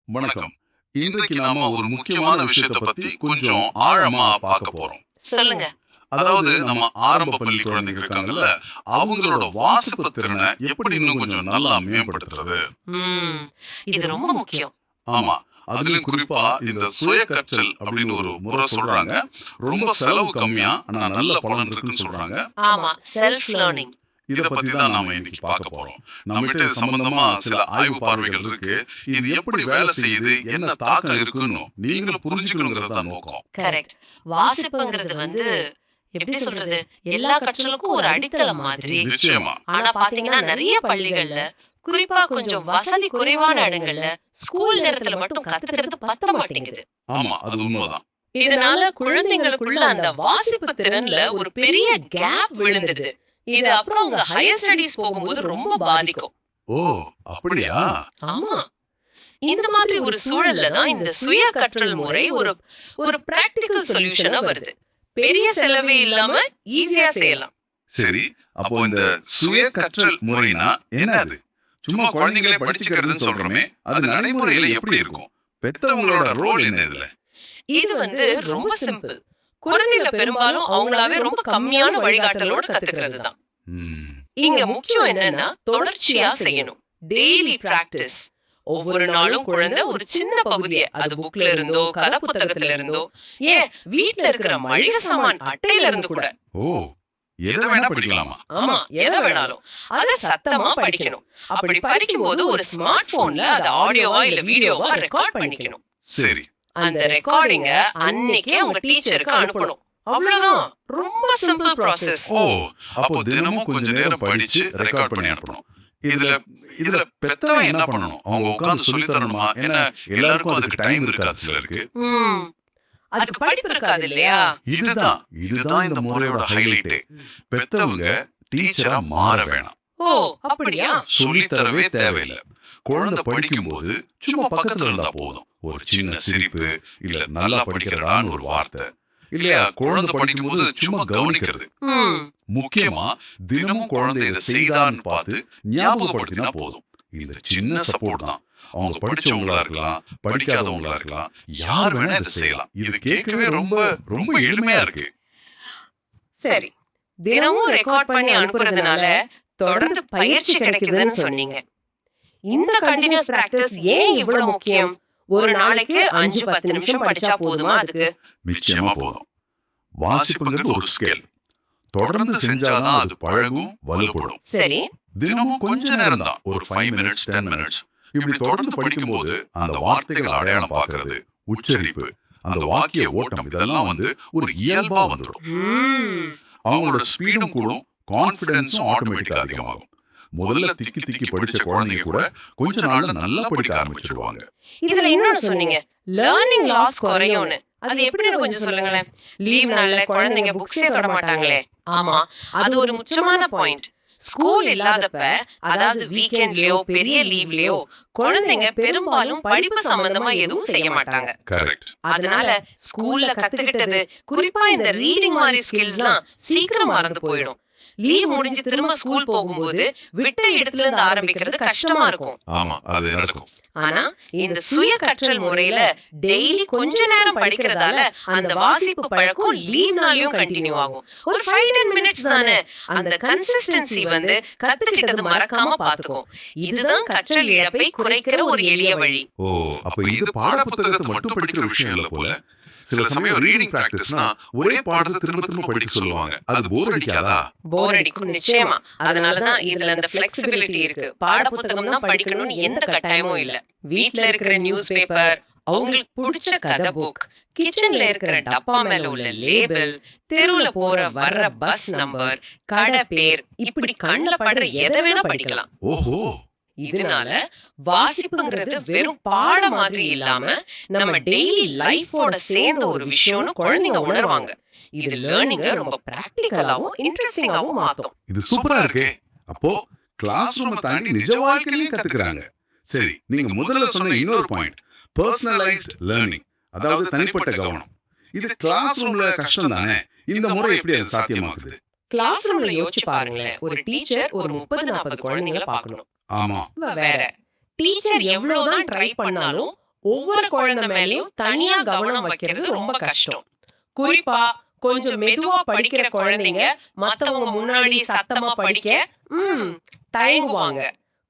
வணக்கம். இன்றைக்கு நாம ஒரு முக்கியமான விஷயத்தை பத்தி கொஞ்சம் ஆழமா பார்க்க போறோம். சொல்லுங்க. அதாவது நம்ம ஆரம்ப பள்ளி குழந்தைங்க இருக்காங்கல்ல, அவங்களோட வாசிப்பு திறனை எப்படி இன்னும் கொஞ்சம் நல்லா மேம்படுத்துறது. ம், இது ரொம்ப முக்கியம். ஆமா, அதுலயும் குறிப்பா இந்த சுய கற்றல் அப்படின்னு ஒரு முறை சொல்றாங்க. ரொம்ப செலவு கம்மியா ஆனா நல்ல பலன் இருக்குன்னு சொல்றாங்க. ஆமா, செல்ஃப் லேர்னிங். இத பத்தி தான் நாம இன்னைக்கு பார்க்க போறோம். நம்மகிட்ட இது சம்பந்தமா சில ஆய்வு பார்வைகள் இருக்கு. இது எப்படி வேலை செய்யுது, என்ன தாக்கம் இருக்குன்னு நீங்களும் புரிஞ்சுக்கணுங்கிறது தான் நோக்கம். கரெக்ட். வாசிப்புங்கிறது எப்படி சொல்றது, எல்லா கற்றலுக்கும் ஒரு அடித்தளம் மாதிரி. நிச்சயமா. ஆனா பாத்தீங்கன்னா நிறைய பள்ளிகள்ல, குறிப்பா கொஞ்சம் வசதி குறைவான இடங்கள்ல ஸ்கூல் நேரத்துல மட்டும் கத்துக்கிறது பத்த மாட்டேங்குது. ஆமா, அது உண்மைதான். இதனால குழந்தைங்களுக்குள்ள அந்த வாசிப்பு திறன்ல ஒரு பெரிய கேப் விழுந்தது. இது அப்புறம் உங்க ஹையர் ஸ்டடீஸ் போகும்போது ரொம்ப பாதிக்கும். ஓ, அப்படியா? ஆமா, இந்த மாதிரி ஒரு சூழல்ல தான் இந்த சுய கற்றல் முறை ஒரு பிராக்டிகல் சொல்யூஷனா வருது. பெரிய செலவே இல்லாம ஈஸியா செய்யலாம். சரி, அப்போ இந்த சுய கற்றல் முறைனா என்னது? சும்மா குழந்தைகளே படிச்சுக்கிறதுன்னு சொல்றோமே, அது நடைமுறையில எப்படி இருக்கும்? பெத்தவங்களோட ரோல் என்ன இதுல? இது ரொம்ப சிம்பிள். குழந்தைங்க பெரும்பாலும் அவங்களாவே ரொம்ப கம்மியான வழிகாட்டலோட கத்துக்கிறது தான். இங்க முக்கியம் என்னன்னா தொடர்ச்சியா செய்யணும். Daily practice. ஒவ்வொரு நாளும் குழந்தை ஒரு சின்ன பகுதியை, அது புக்ல இருந்தோ கதை புத்தகத்துல இருந்தோ, ஏன் வீட்ல இருக்கிற மளிகை சாமான் அட்டையில இருந்து கூட, ஓ, எதை வேணா படிக்கலாமா? ஆமா எதை வேணாலும் அத சத்தமா படிக்கணும். அப்படி படிக்கும்போது ஒரு ஸ்மார்ட் போன்ல அது ஆடியோவா இல்ல வீடியோவா ரெக்கார்ட் பண்ணிக்கணும். சரி, அந்த ரெக்கார்டிங்க அன்னைக்கே அவங்க டீச்சருக்கு அனுப்பணும். அவ்வளவுதான். ரொம்ப சிம்பிள் ப்ராசஸ். ஓ, அப்போ தினமும் கொஞ்ச நேரம் படிச்சு ரெக்கார்ட் பண்ணி அனுப்பணும். இதுல இதுல பெத்தவன் என்ன பண்ணணும்? அவங்க உட்கார்ந்து சொல்லி தரணுமா? ஏன்னா எல்லாருக்கும் அதுக்கு டைம் இருக்காது சிலருக்கு. அதுக்கு படிப்பு இருக்காது இல்லையா? இதுதான் இந்த முறையோட ஹைலைட்டே. பெத்தவங்க டீச்சரா மாற வேணாம். ஓ, அப்படியா? சொல்லி தரவே தேவையில்லை. குழந்தை படிக்கும் போது சும்மா பக்கத்துல இருந்தா போதும். ஒரு சின்ன சிரிப்பு, இல்ல நல்லா படிக்கிறடான்னு ஒரு வார்த்தை, இல்லையா குழந்தை படிக்கும் போது சும்மா கவனிக்கிறது. முக்கியமா தினமும் குழந்தை இதை செய்தான்னு பார்த்து ஞாபகப்படுத்தினா போதும். இந்த சின்ன சப்போர்ட் தான் அவங்க படிச்சவங்களா இருக்கலாம், படிக்காதவங்களா இருக்கலாம், யார் வேணா இதை செய்யலாம். இது கேட்கவே ரொம்ப ரொம்ப எளிமையா இருக்கு. சரி, தினமும் ரெக்கார்ட் பண்ணி அனுப்புறதுனால தொடர்ந்து பயிற்சி கிடைக்குதுன்னு சொன்னீங்க. இந்த கண்டினியூஸ் பிராக்டிஸ் ஏன் இவ்வளவு முக்கியம்? ஒரு நாளைக்கு 5-10 நிமிஷம் படிச்சா போதுமா அதுக்கு? நிச்சயமா போதும். வாசிப்புங்கிறது ஒரு ஸ்கேல். தொடர்ந்து செஞ்சாதான் அது பழகும், வலுப்படும். சரி, தினமும் கொஞ்ச நேரம் தான், ஒரு 5 மினிட்ஸ் 10 மினிட்ஸ் இப்படி தொடர்ந்து படிக்கும்போது அந்த வார்த்தைகள் அடையாளம் பார்க்கறது, உச்சரிப்பு, அந்த வாக்கிய ஓட்டம் இதெல்லாம் ஒரு இயல்பா வந்துடும். அவங்களோட ஸ்பீடும் கூடும், கான்ஃபிடன்ஸும் ஆட்டோமேட்டிக்கா அதிகமாகும். முதல்ல திக்கி திக்கி படிச்ச குழந்தைங்க கூட கொஞ்ச நாள்ல நல்லா படிக்க ஆரம்பிச்சிடுவாங்க. இதுல இன்னொன்னு சொன்னீங்க, லேர்னிங் லாஸ் குறையும்னு. அது எப்படின்னு கொஞ்சம் சொல்லுங்களேன். லீவ் நாள்ல குழந்தைங்க புக்ஸே தொட மாட்டாங்களே. ஆமா, அது ஒரு முக்கியமான பாயிண்ட். ஸ்கூல் இல்லாதப்ப, அதாவது வீக்கெண்ட்லயோ பெரிய லீவ்லயோ குழந்தைங்க பெரும்பாலும் படிப்பு சம்பந்தமா எதுவும் செய்ய மாட்டாங்க. கரெக்ட். அதனால ஸ்கூல்ல கத்துக்கிட்டது, குறிப்பா இந்த ரீடிங் மாதிரி ஸ்கில்ஸ்லாம் சீக்கிரம் மறந்து போயிடும். லீவ் முடிஞ்சு திரும்ப ஸ்கூல் போகும்போது விட்ட இடத்துல இருந்து ஆரம்பிக்கிறது கஷ்டமா இருக்கும். ஆமா, அது நடக்கும். ஆனா இந்த சுய கற்றல் முறையில டெய்லி கொஞ்ச நேரம் படிக்கிறதால அந்த வாசிப்பு பழக்கம் லீவ்னாலயும் கண்டினியூ ஆகும். ஒரு 5-10 மினிட்ஸ் தானே. அந்த கன்சிஸ்டன்சி கத்துக்கிட்டது மறக்காம பாத்துக்கும். இதுதான் கற்றல் இழப்பை குறைக்கிற ஒரு எளிய வழி. ஓ, அப்ப இது பாட புத்தகத்தை மட்டும் படிக்கிற விஷயம் இல்ல போல. சில சமயம் ரீடிங் பிராக்டிஸ்னா ஒரே பாடத்தை திரும்ப திரும்ப படிக்க சொல்லுவாங்க. அது போர் அடிக்காதா? போர் அடிக்கும், நிச்சயமா. அதனாலதான் இதுல அந்த ஃபிளெக்சிபிலிட்டி இருக்கு. பாட புத்தகம் தான் படிக்கணும்னு எந்த கட்டாயமும் இல்ல. வீட்ல இருக்கிற நியூஸ் பேப்பர், அவங்களுக்கு பிடிச்ச கதை புக், கிச்சன்ல இருக்கிற டப்பா மேல உள்ள லேபிள், தெருவுல போற வர்ற பஸ் நம்பர், கடை பேர், இப்படி கண்ணுல படுற எதை வேணா படிக்கலாம். ஓஹோ, இதனால வாசிப்புங்கிறது வெறும் பாட மாதிரி இல்லாம நம்ம டெய்லி லைஃபோட சேர்ந்த ஒரு விஷயம்னு குழந்தைங்க உணர்வாங்க. இது லேர்னிங்க ரொம்ப பிராக்டிகலாவும் இன்ட்ரெஸ்டிங்காவும் மாத்தும். இது சூப்பரா இருக்கே. அப்போ கிளாஸ் ரூமை தாண்டி நிஜ வாழ்க்கையிலும் கத்துக்கிறாங்க. சரி, நீங்க முதல்ல சொன்ன இன்னொரு பாயிண்ட், பர்சனலைஸ்ட் லேர்னிங், அதாவது தனிப்பட்ட கவனம். இது கிளாஸ் ரூம்ல கஷ்டம் தானே. இந்த முறை எப்படி அது சாத்தியமாகுது? கிளாஸ் ரூம்ல யோசிச்சு பாருங்களேன். ஒரு டீச்சர் ஒரு 30-40 குழந்தைகளை பார்க்கணும். ஆமா, வேற டீச்சர் எவ்வளவுதான் ட்ரை பண்ணாலும் ஒவ்வொரு குழந்தை மேலயும் தனியா கவனம் வைக்கிறது ரொம்ப கஷ்டம். குறிப்பா கொஞ்சம் மெதுவா படிக்கிற குழந்தைங்க மத்தவங்க முன்னாடி சத்தமா படிக்க தயங்குவாங்க,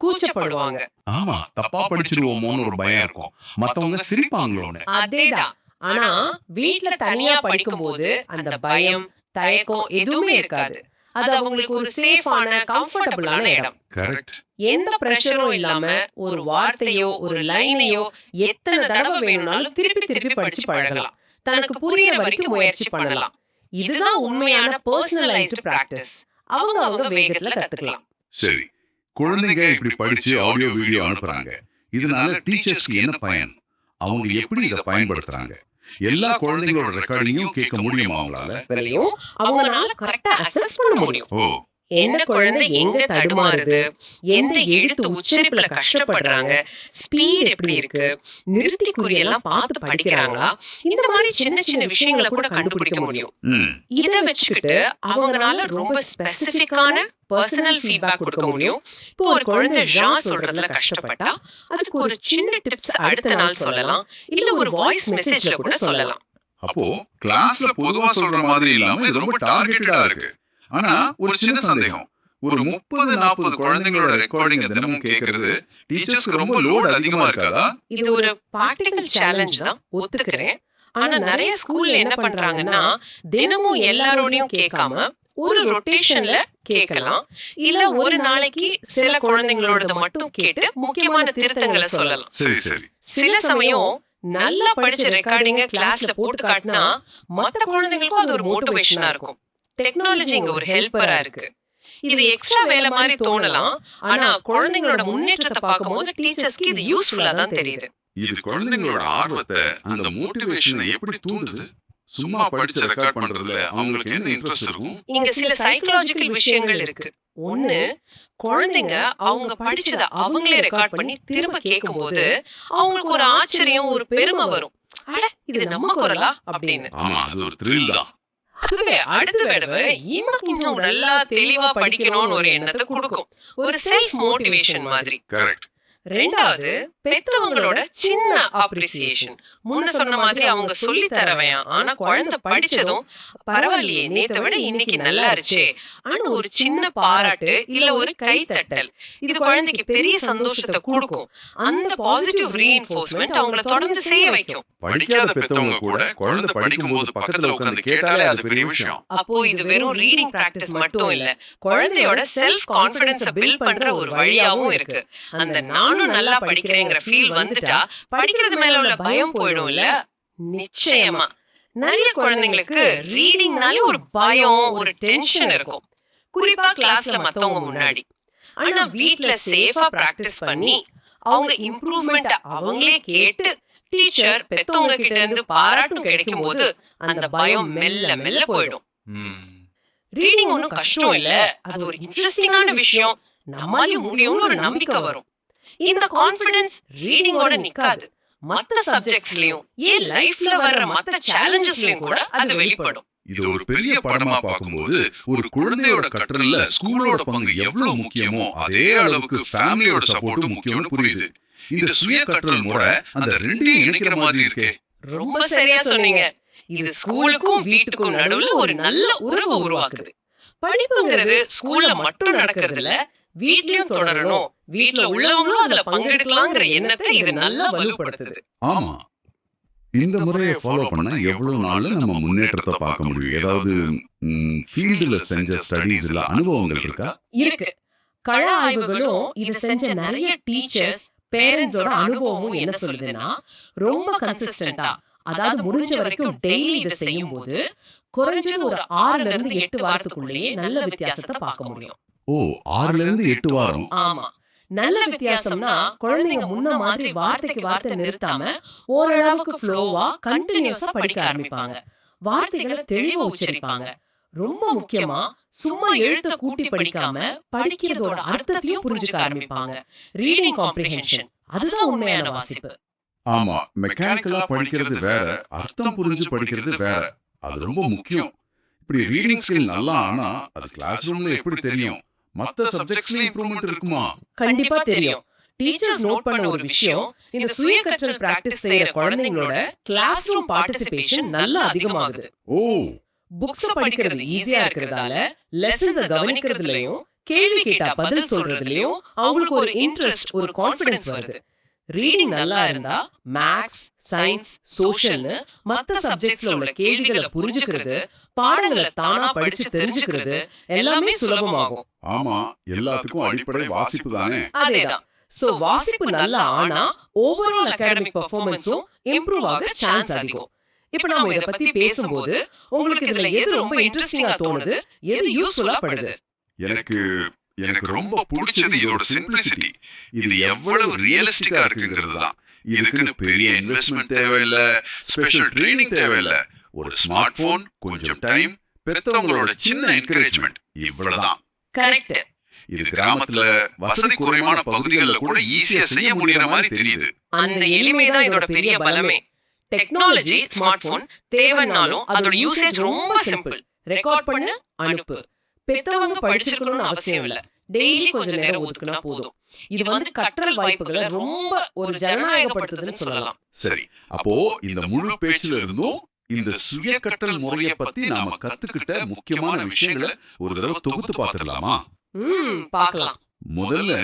கூச்சப்படுவாங்க. ஆமா, தப்பா படிச்சிருவோமோன்னு ஒரு பயம் இருக்கும், மத்தவங்க சிரிப்பாங்களோன்னு. அதேதான். ஆனா வீட்ல தனியா படிக்கும்போது அந்த பயம், தயக்கம் எதுவுமே இருக்காது. அது அவங்களுக்கு ஒரு சேஃபான, கம்ஃபர்டபிளான இடம். கரெக்ட். எந்த பிரஷரும் இல்லாம ஒரு வார்த்தையோ ஒரு லைனையோ எத்தனை தடவை வேணும்னாலும் திருப்பி திருப்பி படிச்சு பழகலாம். தனக்கு புரியுற வரைக்கும் முயற்சி பண்ணலாம். இதுதான் உண்மையான பர்சனலைஸ்டு பிராக்டிஸ். அவங்க வேகத்துல கத்துக்கலாம். சரி, குழந்தைங்க இப்படி படிச்சு ஆடியோ வீடியோ அனுப்புறாங்க. இதனால டீச்சர்ஸ்க்கு என்ன பயன்? அவங்க எப்படி இதை பயன்படுத்துறாங்க? எல்லா குழந்தைங்களோட ரெக்கார்டிங்கையும் கேட்க முடியுமா அவங்களால? அவங்களால கரெக்டா அசஸ் பண்ண முடியும். எந்த குழந்தை எங்க தடுமாறுது, எந்த எழுத்து உச்சரிப்புல கஷ்டப்படுறாங்க, ஸ்பீட் எப்படி இருக்கு, நிறுத்தி குறியெல்லாம் பார்த்து படிக்கிறாங்களா, இந்த மாதிரி சின்ன சின்ன விஷயங்களை கூட கண்டுபிடிக்க முடியும். இத வச்சுக்கிட்டு அவங்களால ரொம்ப ஸ்பெசிபிக்கான பர்சனல் ஃபீட்பேக் கொடுக்க முடியும். இப்போ ஒரு குழந்தை ஜா சொல்றதுல கஷ்டப்பட்டா அதுக்கு ஒரு சின்ன டிப்ஸ் அடுத்த நாள் சொல்லலாம், இல்ல ஒரு வாய்ஸ் மெசேஜ்ல கூட சொல்லலாம். அப்போ கிளாஸ்ல பொதுவா சொல்ற மாதிரி இல்லாம இது ரொம்ப டார்கெட்டடா இருக்கு. ஆனா ஒரு சின்ன சந்தேகம், ஒரு 30-40 குழந்தைங்களோட ரெக்கார்டிங் தினமும் கேட்கறது டீச்சர்ஸ்க்கு ரொம்ப லோட் அதிகமா இருக்காதா? இது ஒரு பிராக்டிகல் சேலஞ்ச் தான், ஒத்துக்கிறேன். ஆனா நிறைய ஸ்கூல்ல என்ன பண்றாங்கன்னா, தினமும் எல்லாரோடையும் கேட்காம ஒரு ரொட்டேஷன்ல கேட்கலாம், இல்ல ஒரு நாளைக்கு சில குழந்தைங்களோட மட்டும் கேட்டு முக்கியமான திருத்தங்களை சொல்லலாம். சரி சரி. சில சமயம் நல்லா படிச்ச ரெக்கார்டிங்க கிளாஸ்ல போட்டு காட்டினா மத்த குழந்தைங்களுக்கும் அது ஒரு மோட்டிவேஷனா இருக்கும். டெக்னாலஜி இங்க ஒரு ஹெல்ப்பரா இருக்கு. இது எக்ஸ்ட்ரா வேலை மாதிரி தோணலாம், ஆனா குழந்தைங்களோட முன்னேற்றத்தை பார்க்கும்போது டீச்சர்ஸ்க்கு இது யூஸ்ஃபுல்லா தான் தெரியுது. இது குழந்தைங்களோட ஆர்வத்தை, அந்த மோட்டிவேஷனை எப்படி தூண்டுது? சும்மா படிச்சு ரெக்கார்ட் பண்றதுல அவங்களுக்கு என்ன இன்ட்ரெஸ்ட் இருக்கும்? இங்க சில சைக்காலஜிக்கல் விஷயங்கள் இருக்கு. ஒண்ணு, குழந்தைங்க அவங்க படிச்சத அவங்களே ரெக்கார்ட் பண்ணி திரும்ப கேட்கும்போது அவங்களுக்கு ஒரு ஆச்சரியம், ஒரு பெருமை வரும். அட, இது நம்ம குரலா அப்படின்னு. ஆமா, அது ஒரு த்ரில் தான். அதுவே அடுத்த தடவை இன்னும் நல்லா தெளிவா படிக்கணும்னு ஒரு எண்ணத்தை கொடுக்கும். ஒரு செல்ஃப் மோட்டிவேஷன் மாதிரி. கரெக்ட். ரெண்டாவது, பெத்தவங்களோட சின்ன அப்ரிசியேஷன். முன்ன சொன்ன மாதிரி அவங்க சொல்லி தரவையா, ஆனா குழந்தை படிச்சதும் பரவாயில்லையே, நேத்தை விட இன்னைக்கு நல்லா இருச்சே ஆனா ஒரு சின்ன பாராட்டு இல்ல ஒரு கைத்தட்டல், இது குழந்தைக்கு பெரிய சந்தோஷத்தை கொடுக்கும். அந்த பாசிட்டிவ் ரீஇன்ஃபோர்ஸ்மெண்ட் அவங்கள தொடர்ந்து செய்ய வைக்கும். படிக்காத பெத்தவங்க கூட குழந்தை படிக்கும் போது பக்கத்துல உட்கார்ந்து கேட்டாலே அது பெரிய விஷயம். அப்போ இது வெறும் ரீடிங் பிராக்டிஸ் மட்டும் இல்ல, குழந்தையோட செல்ஃப் கான்ஃபிடன்ஸை பில்ட் பண்ற ஒரு வழியாவும் இருக்கு. அந்த நானும் நல்லா படிக்கிறேங்கிற ஃபீல் வந்துட்டா படிக்கிறது மேல உள்ள பயம் போயிடும் இல்ல? நிச்சயமா. நிறைய குழந்தைங்களுக்கு ரீடிங்னாலே ஒரு பயம், ஒரு டென்ஷன் இருக்கும், குறிப்பா கிளாஸ்ல மத்தவங்க முன்னாடி. ஆனா வீட்ல சேஃபா பிராக்டிஸ் பண்ணி அவங்க இம்ப்ரூவ்மெண்ட் அவங்களே கேட்டு டீச்சர் பெத்தவங்க கிட்ட இருந்து பாராட்டும் கிடைக்கும் போது அந்த பயம் மெல்ல மெல்ல போயிடும். ரீடிங் ஒன்னும் கஷ்டம் இல்ல, அது ஒரு இன்ட்ரெஸ்டிங்கான விஷயம், நம்மாலையும் முடியும்னு ஒரு நம்பிக்கை வரும். இந்த கான்ஃபிடன்ஸ் ரீடிங்கோட நிக்காது, மத்த சப்ஜெக்ட்ஸ்லயும் ஏன் லைஃப்ல வர்ற மத்த சேலஞ்சஸ்லயும் கூட அது வெளிப்படும். இது ஒரு பெரிய படமா பார்க்கும்போது ஒரு குழந்தையோட கற்றல்ல ஸ்கூலோட பங்கு எவ்வளவு முக்கியமோ அதே அளவுக்கு ஃபேமிலியோட சப்போர்ட்டும் முக்கியம்னு புரியுது. இந்த சுய கற்றல் முறை அந்த ரெண்டையும் இணைக்கிற மாதிரி இருக்கே. ரொம்ப சரியா சொன்னீங்க. இது ஸ்கூலுக்கும் வீட்டுக்கும் நடுவுல ஒரு நல்ல உறவு உருவாக்குது. படிப்புங்கிறது ஸ்கூல்ல மட்டும் நடக்கிறது இல்ல, வீட்லயும் தொடரணும், வீட்ல உள்ளவங்களும் அதுல பங்கெடுக்கலாங்கிற எண்ணத்தை இது நல்லா வலுப்படுத்துது. ஆமா, இந்த முறையை ஃபாலோ பண்ணா எவ்வளவு நாள்ல நம்ம முன்னேற்றத்தை பார்க்க முடியும்? ஏதாவது ஃபீல்டுல செஞ்ச ஸ்டடீஸ் இல்ல அனுபவங்கள் இருக்கா? இருக்கு. கள ஆய்வுகளும் இத செஞ்ச நிறைய டீச்சர்ஸ், பேரண்ட்ஸோட அனுபவமும் என்ன சொல்லுதுன்னா, ரொம்ப கன்சிஸ்டன்டா, அதாவது முடிஞ்ச வரைக்கும் டெய்லி இத செய்யும் போது குறைஞ்சது ஒரு 6ல இருந்து 8 வாரத்துக்குள்ளேயே நல்ல வித்தியாசத்தை பார்க்க முடியும். ஓ, 6ல இருந்து 8 வாரம். ஆமா, நல்ல வித்தியாசம்னா குழந்தைங்க முன்ன மாதிரி வார்த்தைக்கு வார்த்தை நிறுத்தாம ஓரளவுக்கு ஃப்ளோவா கண்டினியூஸா படிக்க ஆரம்பிப்பாங்க, வார்த்தைகளை தெளிவா உச்சரிப்பாங்க. ரொம்ப முக்கியமா சும்மா எழுத்த கூட்டி படிக்காம படிக்கிறதோட அர்த்தத்தையும் புரிஞ்சுக்க ஆரம்பிப்பாங்க. ரீடிங் காம்ப்ரிஹென்ஷன், அதுதான் உண்மையான வாசிப்பு. ஆமா, மெக்கானிக்கலா படிக்கிறது வேற, அர்த்தம் புரிஞ்சு படிக்கிறது வேற. அது ரொம்ப முக்கியம். இப்படி ரீடிங் ஸ்கில் நல்லா ஆனா அது கிளாஸ் ரூம்ல எப்படி தெரியும்? மத்த சப்ஜெக்ட்ஸ்ல இம்ப்ரூவ்மென்ட் இருக்குமா? கண்டிப்பா தெரியும். டீச்சர்ஸ் நோட் பண்ண ஒரு விஷயம், இந்த சுய கற்றல் பிராக்டிஸ் செய்யற குழந்தைங்களோட கிளாஸ் ரூம் பார்ட்டிசிபேஷன் நல்லா அதிகமாகுது. ஓ, புக்ஸ் படிக்கிறது ஈஸியா இருக்கிறதால லெசன்ஸ கவனிக்கிறதுலயும் கேள்வி கேட்டா பதில் சொல்றதுலயும் அவங்களுக்கு ஒரு இன்ட்ரெஸ்ட், ஒரு கான்ஃபிடன்ஸ் வருது. ரீடிங் நல்லா இருந்தா மேத்ஸ், சயின்ஸ், சோஷியல்னு மத்த சப்ஜெக்ட்ஸ்ல உள்ள கேள்விகளை புரிஞ்சுக்கிறது, பாடங்களை தானா படிச்சு தெரிஞ்சுக்கிறது எல்லாமே சுலபமாகும். ஆமா, எல்லாத்துக்கும் அடிப்படை வாசிப்பு தானே. அதேதான். சோ வாசிப்பு நல்லா ஆனா ஓவரால் அகாடமிக் பெர்ஃபார்மன்ஸும் இம்ப்ரூவ் ஆக சான்ஸ் அதிகம். இப்ப நாம இத பத்தி பேசும்போது உங்களுக்கு இதுல எது ரொம்ப இன்ட்ரெஸ்டிங்கா தோணுது, எது யூஸ்ஃபுல்லா படுது? எனக்கு ரொம்ப பிடிச்சது இதோட சிம்பிளிசிட்டி. இது எவ்வளவு ரியலிஸ்டிக்கா இருக்குங்கிறது தான். இதுக்குன்னு பெரிய இன்வெஸ்ட்மெண்ட் தேவையில்ல, ஸ்பெஷல் ட்ரைனிங் தேவையில்ல. ஒரு ஸ்மார்ட் போன், கொஞ்சம் டைம், பெத்தவங்களோட சின்ன என்கரேஜ்மெண்ட், இவ்வளவுதான். கரெக்ட். இது கிராமத்துல வசதி குறைவான பகுதிகளில் கூட ஈஸியா செய்ய முடியற மாதிரி தெரியுது. அந்த எளிமைதான் இதோட பெரிய பலமே. டெக்னாலஜி, ஸ்மார்ட் போன் தேவைன்னாலும் அதோட யூசேஜ் ரொம்ப சிம்பிள். ரெக்கார்ட் பண்ணு, அனுப்பு. பெத்தவங்க படிச்சிருக்கணும்னு அவசியம் இல்ல, டெய்லி கொஞ்சம் நேரம் ஒதுக்குனா போதும். இது கற்றல் வாய்ப்புகளை ரொம்ப ஒரு ஜனநாயகப்படுத்துதுன்னு சொல்லலாம். சரி, அப்போ இந்த முழு பேச்சுல இருந்தும் இந்த சுய கற்றல் முறையை பத்தி நாம கத்துக்கிட்ட முக்கியமான விஷயங்களை ஒரு தடவை தொகுத்து பார்த்துடலாமா? பார்க்கலாம். முதல்ல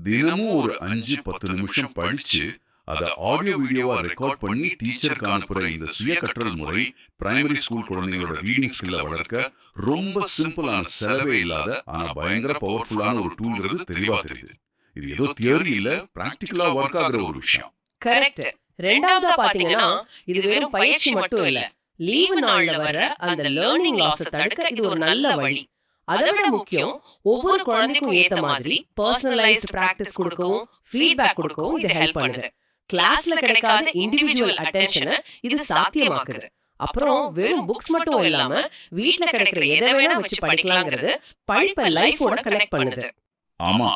தினமும் ஒரு 5-10 நிமிஷம் படிச்சு அதை ஆடியோ வீடியோவா ரெக்கார்ட் பண்ணி டீச்சருக்கு அனுப்புற இந்த சுய கற்றல் முறை பிரைமரி ஸ்கூல் குழந்தைங்களோட ரீடிங் ஸ்கில்ல வளர்க்க ரொம்ப சிம்பிளான, செலவே இல்லாத ஆனா பயங்கர பவர்ஃபுல்லான ஒரு டூல்ங்கிறது தெளிவா தெரியுது. இது ஏதோ தியரி இல்ல, பிராக்டிகலா ஒர்க் ஆகுற ஒரு விஷயம். கரெக்ட். ரெண்டாவதா பாத்தீங்கன்னா இது வெறும் பயிற்சி மட்டும் இல்ல, லீவு நாள்ல வர அந்த லேர்னிங் லாஸை தடுக்க இது ஒரு நல்ல வழி. அதை விட முக்கியம், ஒவ்வொரு குழந்தைக்கும் ஏத்த மாதிரி பர்சனலைஸ்ட் பிராக்டிஸ் கொடுக்கவும் ஃபீட்பேக் கொடுக்கவும் இது ஹெல்ப் பண்ணுது. கிளாஸ்ல கிடைக்காத இண்டிவிஜுவல் அட்டென்ஷனை இது சாத்தியமாக்குது. அப்புறம் வெறும் புக்ஸ் மட்டும் இல்லாம வீட்ல கிடைக்கிற எதை வேணா வச்சு படிக்கலாங்கிறது படிப்பை லைஃபோட கனெக்ட் பண்ணுது. ஆமா,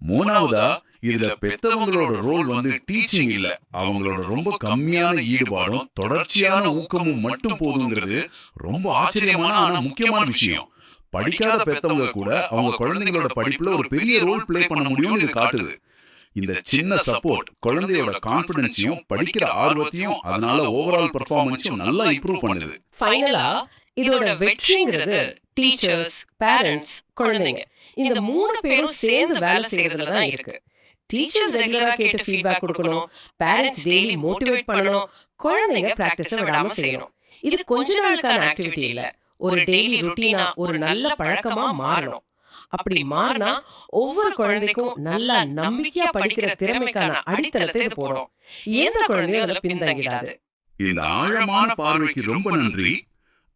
மூணாவதா இதுல பெத்தவங்களோட ரோல் டீச்சிங் இல்ல, அவங்களோட ரொம்ப கம்மியான ஈடுபாடும் தொடர்ச்சியான ஊக்கமும் மட்டும் போதுங்கிறது ரொம்ப ஆச்சரியமான ஆனா முக்கியமான விஷயம். படிக்காத பெத்தவங்க கூட அவங்க குழந்தைங்களோட படிப்புல ஒரு பெரிய ரோல் பிளே பண்ண முடியும்னு இது காட்டுது. இந்த சின்ன சப்போர்ட் குழந்தையோட கான்ஃபிடன்ஸையும் படிக்கிற ஆர்வத்தையும், அதனால ஓவரால் பெர்ஃபார்மன்ஸையும் நல்லா இம்ப்ரூவ் பண்ணுது. ஃபைனலா இதோட வெற்றிங்கிறது டீச்சர்ஸ், பேரண்ட்ஸ், குழந்தைங்க இந்த 3 பேரும் சேர்ந்து வேலை செய்யறதுல தான் இருக்கு. டீச்சர்ஸ் ரெகுலரா கேட்டு ஃபீட்பேக் கொடுக்கணும், பேரண்ட்ஸ் டெய்லி மோட்டிவேட் பண்ணணும், குழந்தைங்க பிராக்டிஸை விடாம செய்யணும். இது கொஞ்ச நாளுக்கான ஆக்டிவிட்டி இல்ல, ஒரு டெய்லி ருட்டீனா, ஒரு நல்ல பழக்கமா மாறணும். அப்படி மாறினா ஒவ்வொரு குழந்தைக்கும் நல்ல நம்பிக்கையா படிக்கிற திறமைக்கான அடித்தளத்தை இது போடும். எந்த குழந்தையும் அதுல பின்தங்கிடாது. இந்த ஆழமான பார்வைக்கு ரொம்ப நன்றி.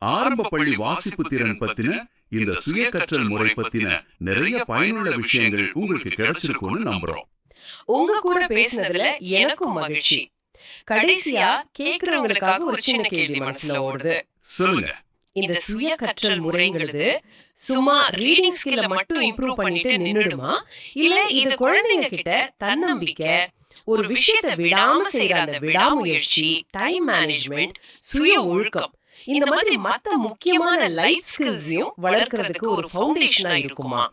ஆரம்ப பள்ளி வாசிப்பு திறன் பத்தின இந்த சுய கற்றல் முறை பத்தின நிறைய பயனுள்ள விஷயங்கள் உங்களுக்கு கிடைச்சிருக்கும்னு நம்புறோம். உங்க கூட பேசினதுல எனக்கும் மகிழ்ச்சி. கடைசியா கேக்குறவங்களுக்காக ஒரு சின்ன கேள்வி மனசுல ஓடுது. சொல்லுங்க. இந்த சுய கற்றல் முறைங்கிறது சும்மா ரீடிங் ஸ்கில்ல மட்டும் இம்ப்ரூவ் பண்ணிட்டு நின்னுடுமா, இல்ல இது குழந்தைங்க கிட்ட தன்னம்பிக்கை, ஒரு விஷயத்தை விடாம செய்யற அந்த விடாமுயற்சி, டைம் மேனேஜ்மெண்ட், சுய ஒழுக்கம், இந்த மாதிரி மத்த முக்கியமான லைஃப் ஸ்கில்ஸையும் வளர்க்கறதுக்கு ஒரு ஃபவுண்டேஷனா இருக்குமா?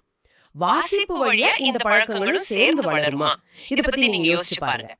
வாசிப்பு வழியா இந்த பழக்கங்களும் சேர்ந்து வளருமா? இத பத்தி நீங்க யோசிச்சு பாருங்க.